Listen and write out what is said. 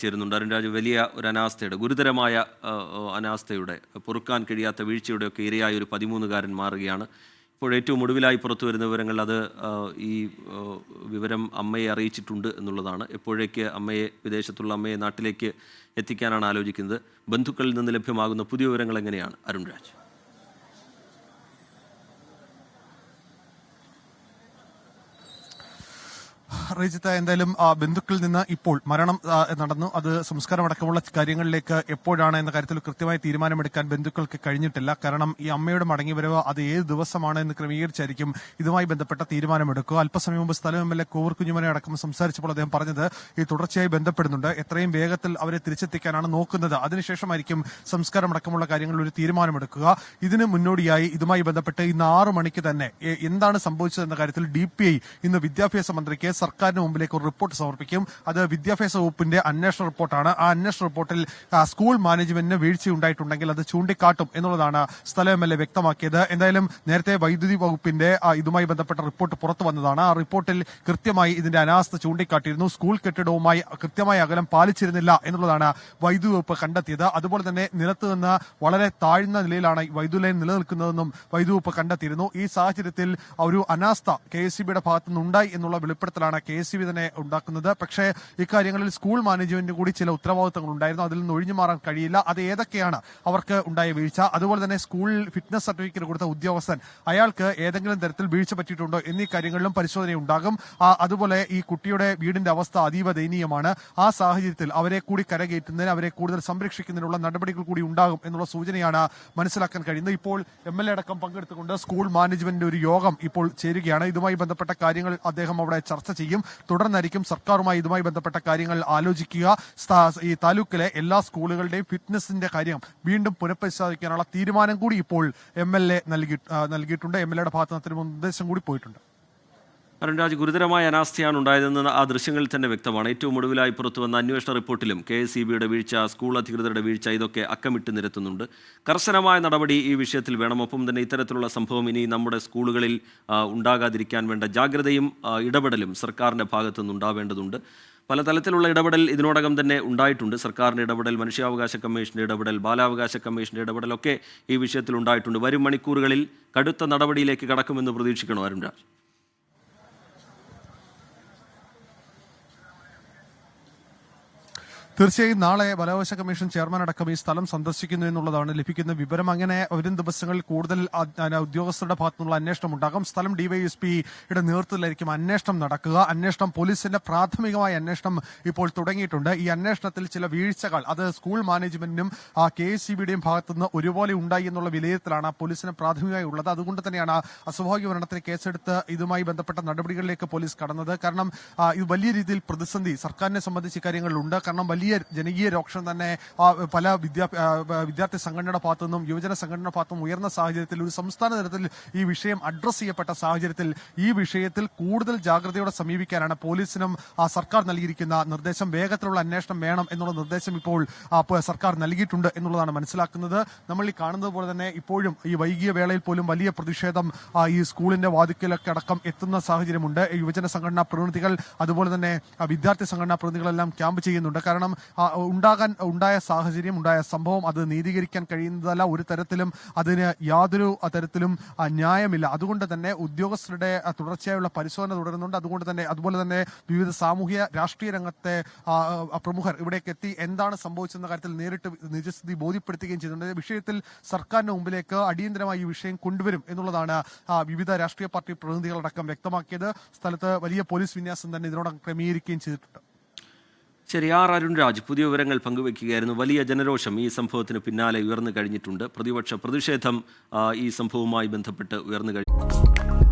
ചേരുന്നുണ്ട്. അരുൺരാജ്, വലിയ ഒരു അനാസ്ഥയുടെ, ഗുരുതരമായ അനാസ്ഥയുടെ, പൊറുക്കാൻ കഴിയാത്ത വീഴ്ചയുടെയൊക്കെ ഇരയായ ഒരു 13-കാരൻ മാറുകയാണ്. ഇപ്പോൾ ഏറ്റവും ഒടുവിലായി പുറത്തു വരുന്ന വിവരങ്ങൾ അത് ഈ വിവരം അമ്മയെ അറിയിച്ചിട്ടുണ്ട് എന്നുള്ളതാണ്. എപ്പോഴേക്ക് വിദേശത്തുള്ള അമ്മയെ നാട്ടിലേക്ക് എത്തിക്കാനാണ് ആലോചിക്കുന്നത്? ബന്ധുക്കളിൽ നിന്ന് ലഭ്യമാകുന്ന പുതിയ വിവരങ്ങൾ എങ്ങനെയാണ് അരുൺരാജ്? റീജിത്ത, എന്തായാലും ബന്ധുക്കളിൽ നിന്ന് ഇപ്പോൾ മരണം നടന്നു, അത് സംസ്കാരമടക്കമുള്ള കാര്യങ്ങളിലേക്ക് എപ്പോഴാണ് എന്ന കാര്യത്തിൽ കൃത്യമായി തീരുമാനമെടുക്കാൻ ബന്ധുക്കൾക്ക് കഴിഞ്ഞിട്ടില്ല. കാരണം ഈ അമ്മയുടെ മടങ്ങിവരവ് അത് ഏത് ദിവസമാണ് എന്ന് ക്രമീകരിച്ചായിരിക്കും ഇതുമായി ബന്ധപ്പെട്ട തീരുമാനമെടുക്കുക. അല്പസമയം മുമ്പ് സ്ഥലം എം.എൽ.എ കോവൂർ കുഞ്ഞുമോനെ അടക്കം സംസാരിച്ചപ്പോൾ അദ്ദേഹം പറഞ്ഞത് ഈ തുടർച്ചയായി ബന്ധപ്പെടുന്നുണ്ട്, എത്രയും വേഗത്തിൽ അവരെ തിരിച്ചെത്തിക്കാനാണ് നോക്കുന്നത്, അതിനുശേഷമായിരിക്കും സംസ്കാരമടക്കമുള്ള കാര്യങ്ങളിൽ ഒരു തീരുമാനമെടുക്കുക. ഇതിന് മുന്നോടിയായി ഇതുമായി ബന്ധപ്പെട്ട് ഇന്ന് 6 മണിക്ക് തന്നെ എന്താണ് സംഭവിച്ചതെന്ന കാര്യത്തിൽ DPI ഇന്ന് വിദ്യാഭ്യാസ മന്ത്രിക്ക് സർക്കാരിന് മുമ്പിലേക്ക് ഒരു റിപ്പോർട്ട് സമർപ്പിക്കും. അത് വിദ്യാഭ്യാസ വകുപ്പിന്റെ അന്വേഷണ റിപ്പോർട്ടാണ്. ആ അന്വേഷണ റിപ്പോർട്ടിൽ സ്കൂൾ മാനേജ്മെന്റിന് വീഴ്ചയുണ്ടായിട്ടുണ്ടെങ്കിൽ അത് ചൂണ്ടിക്കാട്ടും എന്നുള്ളതാണ് സ്ഥലം എം.എൽ.എ വ്യക്തമാക്കിയത്. എന്തായാലും നേരത്തെ വൈദ്യുതി വകുപ്പിന്റെ ഇതുമായി ബന്ധപ്പെട്ട റിപ്പോർട്ട് പുറത്തു വന്നതാണ്. ആ റിപ്പോർട്ടിൽ കൃത്യമായി ഇതിന്റെ അനാസ്ഥ ചൂണ്ടിക്കാട്ടിയിരുന്നു. സ്കൂൾ കെട്ടിടവുമായി കൃത്യമായ അകലം പാലിച്ചിരുന്നില്ല എന്നുള്ളതാണ് വൈദ്യുതി വകുപ്പ് കണ്ടെത്തിയത്. അതുപോലെ തന്നെ നിലത്ത് നിന്ന് വളരെ താഴ്ന്ന നിലയിലാണ് വൈദ്യുതി ലൈൻ നിലനിൽക്കുന്നതെന്നും വൈദ്യുതി വകുപ്പ് കണ്ടെത്തിയിരുന്നു. ഈ സാഹചര്യത്തിൽ ഒരു അനാസ്ഥ KSEBിയുടെ ഭാഗത്തു നിന്നുണ്ടായി എന്നുള്ള വെളിപ്പെടുത്തലാണ് KSEB തന്നെ ഉണ്ടാക്കുന്നത്. പക്ഷേ ഇക്കാര്യങ്ങളിൽ സ്കൂൾ മാനേജ്മെന്റിന് കൂടി ചില ഉത്തരവാദിത്തങ്ങൾ ഉണ്ടായിരുന്നു, അതിൽ നിന്ന് ഒഴിഞ്ഞു മാറാൻ കഴിയില്ല. അത് ഏതൊക്കെയാണ് അവർക്ക് ഉണ്ടായ വീഴ്ച, അതുപോലെ തന്നെ സ്കൂളിൽ ഫിറ്റ്നസ് സർട്ടിഫിക്കറ്റ് കൊടുത്ത ഉദ്യോഗസ്ഥൻ അയാൾക്ക് ഏതെങ്കിലും തരത്തിൽ വീഴ്ച പറ്റിയിട്ടുണ്ടോ എന്നീ കാര്യങ്ങളിലും പരിശോധനയുണ്ടാകും. അതുപോലെ ഈ കുട്ടിയുടെ വീടിന്റെ അവസ്ഥ അതീവ ദയനീയമാണ്. ആ സാഹചര്യത്തിൽ അവരെ കൂടി കരകയറ്റുന്നതിന്, അവരെ കൂടുതൽ സംരക്ഷിക്കുന്നതിനുള്ള നടപടികൾ കൂടി ഉണ്ടാകും എന്നുള്ള സൂചനയാണ് മനസ്സിലാക്കാൻ കഴിയുന്നത്. ഇപ്പോൾ MLA അടക്കം പങ്കെടുത്തുകൊണ്ട് സ്കൂൾ മാനേജ്മെന്റിന്റെ ഒരു യോഗം ഇപ്പോൾ ചേരുകയാണ്. ഇതുമായി ബന്ധപ്പെട്ട കാര്യങ്ങൾ അദ്ദേഹം അവിടെ ചർച്ച ചെയ്യും. തുടർന്നായിരിക്കും സർക്കാരുമായി ഇതുമായി ബന്ധപ്പെട്ട കാര്യങ്ങൾ ആലോചിക്കുക. ഈ താലൂക്കിലെ എല്ലാ സ്കൂളുകളുടെയും ഫിറ്റ്നസിന്റെ കാര്യം വീണ്ടും പുനഃപരിശോധിക്കാനുള്ള തീരുമാനം കൂടി ഇപ്പോൾ MLA നൽകിയിട്ടുണ്ട്. MLAയുടെ ഭാഗത്ത് നിന്ന് നിർദ്ദേശം കൂടി പോയിട്ടുണ്ട്. അരുൺരാജ്, ഗുരുതരമായ അനാസ്ഥയാണ് ഉണ്ടായതെന്ന് ആ ദൃശ്യങ്ങളിൽ തന്നെ വ്യക്തമാണ്. ഏറ്റവും ഒടുവിലായി പുറത്തുവന്ന അന്വേഷണ റിപ്പോർട്ടിലും KSEBിയുടെ വീഴ്ച, സ്കൂൾ അധികൃതരുടെ വീഴ്ച, ഇതൊക്കെ അക്കമിട്ട് നിരത്തുന്നുണ്ട്. കർശനമായ നടപടി ഈ വിഷയത്തിൽ വേണം. ഒപ്പം തന്നെ ഇത്തരത്തിലുള്ള സംഭവം ഇനി നമ്മുടെ സ്കൂളുകളിൽ ഉണ്ടാകാതിരിക്കാൻ വേണ്ട ജാഗ്രതയും ഇടപെടലും സർക്കാരിൻ്റെ ഭാഗത്തു നിന്നുണ്ടാവേണ്ടതുണ്ട്. പല തലത്തിലുള്ള ഇടപെടൽ ഇതിനോടകം തന്നെ ഉണ്ടായിട്ടുണ്ട്. സർക്കാരിൻ്റെ ഇടപെടൽ, മനുഷ്യാവകാശ കമ്മീഷൻ്റെ ഇടപെടൽ, ബാലാവകാശ കമ്മീഷൻ്റെ ഇടപെടലൊക്കെ ഈ വിഷയത്തിൽ ഉണ്ടായിട്ടുണ്ട്. വരും മണിക്കൂറുകളിൽ കടുത്ത നടപടിയിലേക്ക് കടക്കുമെന്ന് പ്രതീക്ഷിക്കണോ അരുൺരാജ്? തീർച്ചയായും നാളെ ബാലാവകാശ കമ്മീഷൻ ചെയർമാൻ അടക്കം ഈ സ്ഥലം സന്ദർശിക്കുന്നു എന്നുള്ളതാണ് ലഭിക്കുന്ന വിവരം. അങ്ങനെ വരും ദിവസങ്ങളിൽ കൂടുതൽ ഉദ്യോഗസ്ഥരുടെ ഭാഗത്തുനിന്നുള്ള അന്വേഷണം ഉണ്ടാകും. സ്ഥലം DYSPയുടെ നേതൃത്വത്തിലായിരിക്കും അന്വേഷണം നടക്കുക. പോലീസിന്റെ പ്രാഥമികമായ അന്വേഷണം ഇപ്പോൾ തുടങ്ങിയിട്ടുണ്ട്. ഈ അന്വേഷണത്തിൽ ചില വീഴ്ചകൾ അത് സ്കൂൾ മാനേജ്മെന്റിനും KSEBിയുടെയും ഭാഗത്തുനിന്ന് ഒരുപോലെ ഉണ്ടായി എന്നുള്ള വിലയിരുത്തലാണ് പോലീസിന് പ്രാഥമികമായി ഉള്ളത്. അതുകൊണ്ട് തന്നെയാണ് അസ്വാഭാവിക മരണത്തിന് കേസെടുത്ത് ഇതുമായി ബന്ധപ്പെട്ട നടപടികളിലേക്ക് പോലീസ് കടന്നത്. കാരണം ഇത് വലിയ രീതിയിൽ പ്രതിസന്ധി സർക്കാരിനെ സംബന്ധിച്ച് ഇക്കാര്യങ്ങളിലുണ്ട്. കാരണം വലിയ ജനകീയ രോക്ഷം തന്നെ പല വിദ്യാർത്ഥി സംഘടനയുടെ ഭാഗത്തുനിന്നും യുവജന സംഘടനയുടെ ഭാഗത്തുനിന്നും ഉയർന്ന സാഹചര്യത്തിൽ ഒരു സംസ്ഥാന തലത്തിൽ ഈ വിഷയം അഡ്രസ് ചെയ്യപ്പെട്ട സാഹചര്യത്തിൽ ഈ വിഷയത്തിൽ കൂടുതൽ ജാഗ്രതയോടെ സമീപിക്കാനാണ് പോലീസിനും സർക്കാർ നൽകിയിരിക്കുന്ന നിർദ്ദേശം. വേഗത്തിലുള്ള അന്വേഷണം വേണം എന്നുള്ള നിർദ്ദേശം ഇപ്പോൾ സർക്കാർ നൽകിയിട്ടുണ്ട് എന്നുള്ളതാണ് മനസ്സിലാക്കുന്നത്. നമ്മൾ ഈ കാണുന്നത് പോലെ തന്നെ ഇപ്പോഴും ഈ വൈകിയ വേളയിൽ പോലും വലിയ പ്രതിഷേധം ഈ സ്കൂളിന്റെ വാതിക്കലൊക്കെ അടക്കം എത്തുന്ന സാഹചര്യമുണ്ട്. യുവജന സംഘടനാ പ്രതിനിധികൾ അതുപോലെ തന്നെ വിദ്യാർത്ഥി സംഘടനാ പ്രതിനിധികളെല്ലാം ക്യാമ്പ് ചെയ്യുന്നുണ്ട്. കാരണം ഉണ്ടായ സാഹചര്യം, ഉണ്ടായ സംഭവം അത് നീതീകരിക്കാൻ കഴിയുന്നതല്ല. ഒരു തരത്തിലും അതിന് യാതൊരു തരത്തിലും ന്യായമില്ല. അതുകൊണ്ട് തന്നെ ഉദ്യോഗസ്ഥരുടെ തുടർച്ചയായുള്ള പരിശോധന തുടരുന്നുണ്ട്. അതുപോലെ തന്നെ വിവിധ സാമൂഹ്യ രാഷ്ട്രീയ രംഗത്തെ പ്രമുഖർ ഇവിടേക്ക് എത്തി എന്താണ് സംഭവിച്ചെന്ന കാര്യത്തിൽ നേരിട്ട് നിജസ്ഥിതി ബോധ്യപ്പെടുത്തുകയും ചെയ്യുന്നുണ്ട്. വിഷയത്തിൽ സർക്കാരിന് മുമ്പിലേക്ക് അടിയന്തരമായി ഈ വിഷയം കൊണ്ടുവരും എന്നുള്ളതാണ് വിവിധ രാഷ്ട്രീയ പാർട്ടി പ്രതിനിധികളടക്കം വ്യക്തമാക്കിയത്. സ്ഥലത്ത് വലിയ പോലീസ് വിന്യാസം തന്നെ ഇതിനോടകം ക്രമീകരിക്കുകയും ചെയ്തിട്ടുണ്ട്. ശരി, അരുൺരാജ് പുതിയ വിവരങ്ങൾ പങ്കുവയ്ക്കുകയായിരുന്നു. വലിയ ജനരോഷം ഈ സംഭവത്തിന് പിന്നാലെ ഉയർന്നു കഴിഞ്ഞിട്ടുണ്ട്. പ്രതിപക്ഷ പ്രതിഷേധം ഈ സംഭവവുമായി ബന്ധപ്പെട്ട് ഉയർന്നു കഴിഞ്ഞു.